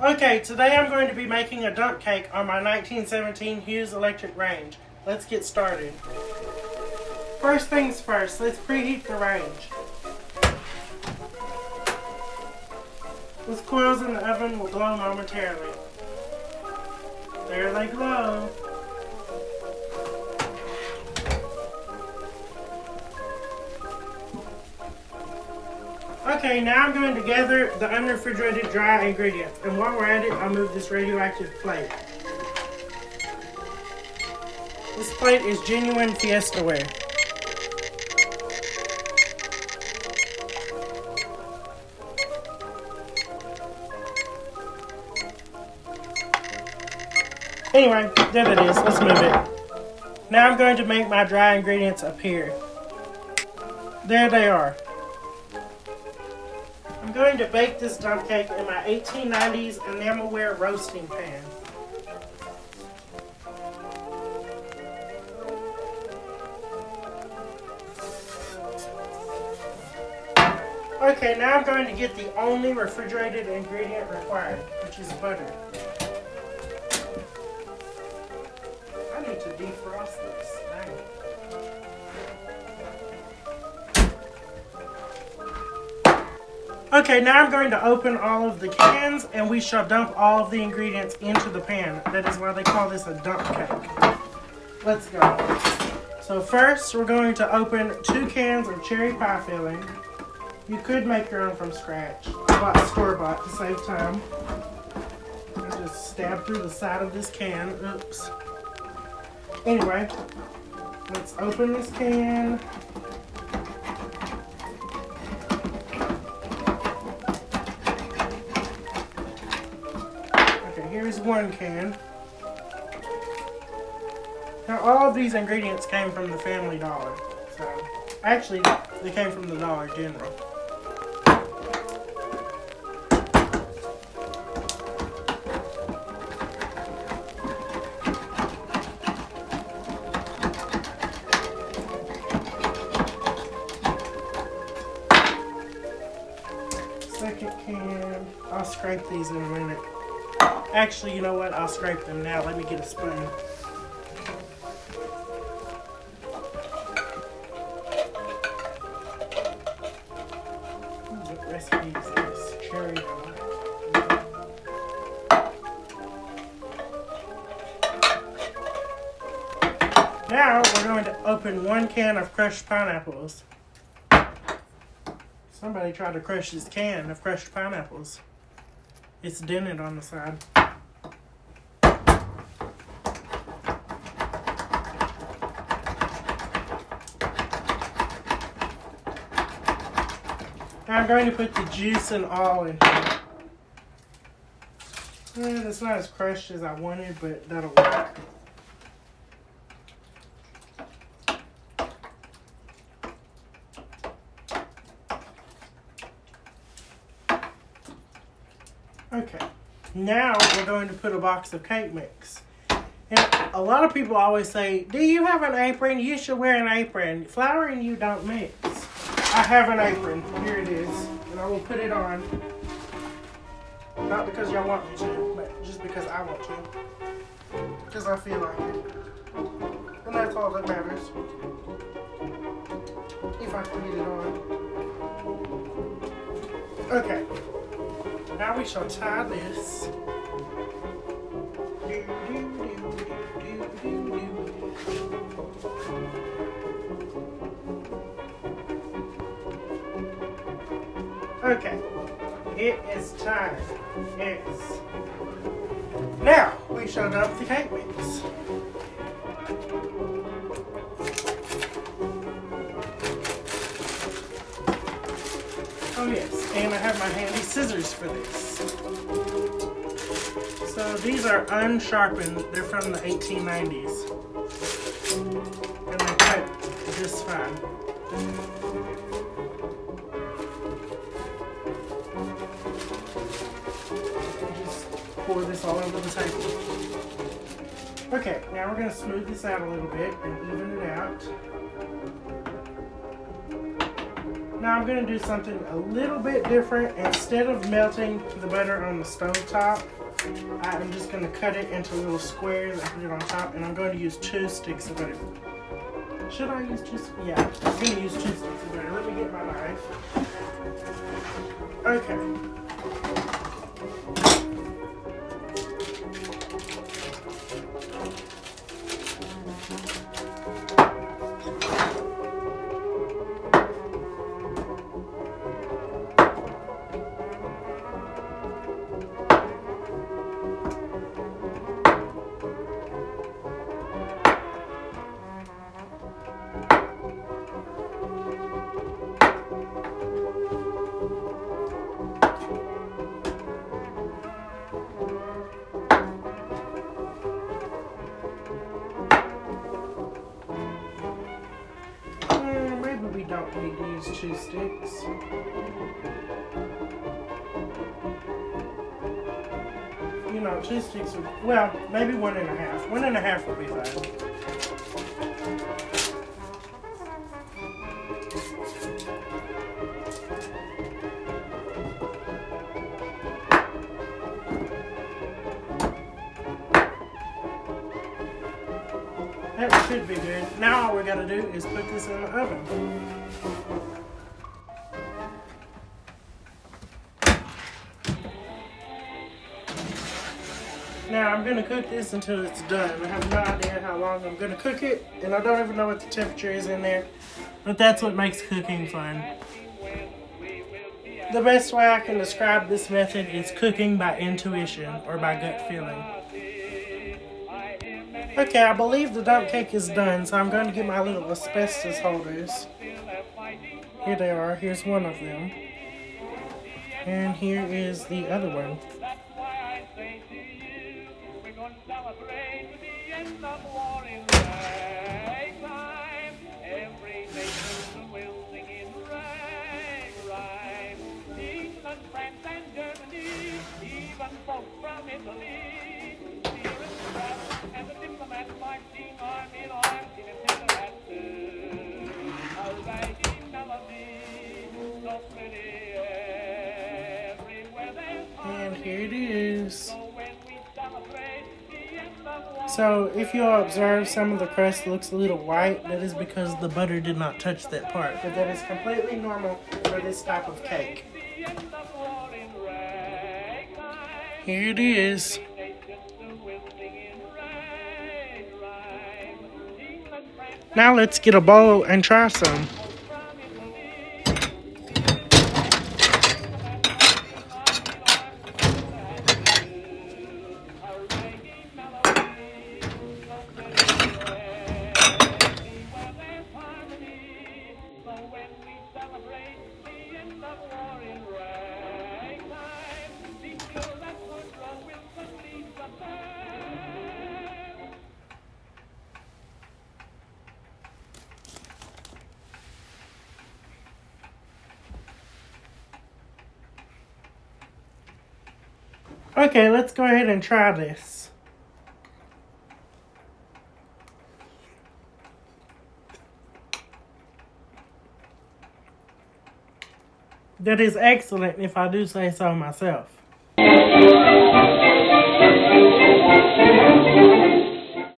Okay, today I'm going to be making a dump cake on my 1917 Hughes electric range. Let's get started. First things first, let's preheat the range. With coils in the oven will glow momentarily. There they glow. Okay, now I'm going to gather the unrefrigerated dry ingredients, and while we're at it, I'll move this radioactive plate. This plate is genuine Fiesta ware. Anyway, there it is. Let's move it. Now I'm going to make my dry ingredients appear. There they are. I'm going to bake this dump cake in my 1890s enamelware roasting pan. Okay, now I'm going to get the only refrigerated ingredient required, which is butter. I need to defrost this. Dang it. Okay, now I'm going to open all of the cans and we shall dump all of the ingredients into the pan. That is why they call this a dump cake. Let's go. So first, we're going to open 2 cans of cherry pie filling. You could make your own from scratch. I bought store-bought to save time. I just stab through the side of this can. Oops. Anyway, let's open this can. Okay, here's 1 can. Now all of these ingredients came from the Family Dollar. So, actually, they came from the Dollar General. Second can. I'll scrape these in a minute. Actually, you know what? I'll scrape them now. Let me get a spoon. What recipe is this? Cherry pie. Now we're going to open 1 can of crushed pineapples. Somebody tried to crush this can of crushed pineapples. It's dented on the side. Now I'm going to put the juice and all in here. It's not as crushed as I wanted, but that'll work. Okay, now we're going to put a box of cake mix. And a lot of people always say, do you have an apron? You should wear an apron. Flour and you don't mix. I have an apron. Here it is. And I will put it on. Not because y'all want me to, but just because I want to. Because I feel like it. And that's all that matters. If I can get it on. Okay. Now we shall tie this. Okay, it is time. Yes. Now we shall dump the cake mix. Oh yes, and I have my handy scissors for this. So these are unsharpened. They're from the 1890s. And they cut just fine. Just pour this all over the table. Okay, now we're going to smooth this out a little bit and even it out. Now I'm going to do something a little bit different. Instead of melting the butter on the stove top, I'm just going to cut it into little squares and put it on top, and I'm going to use 2 sticks of butter. Should I use 2 sticks? Yeah, I'm going to use 2 sticks of butter. Let me get my knife. Okay. Maybe we don't need to use 2 sticks. You know, 2 sticks would, well, maybe 1.5. 1.5 would be fine. That should be good. Now all we gotta do is put this in the oven. Now I'm gonna cook this until it's done. I have no idea how long I'm gonna cook it, and I don't even know what the temperature is in there, but that's what makes cooking fun. The best way I can describe this method is cooking by intuition or by gut feeling. Okay, I believe the dump cake is done, so I'm going to get my little asbestos holders. Here they are. Here's one of them. And here is the other one. And here it is. So if you observe, some of the crust looks a little white. That is because the butter did not touch that part. But that is completely normal for this type of cake. Here it is. Now let's get a bowl and try some. Okay, let's go ahead and try this. That is excellent, if I do say so myself.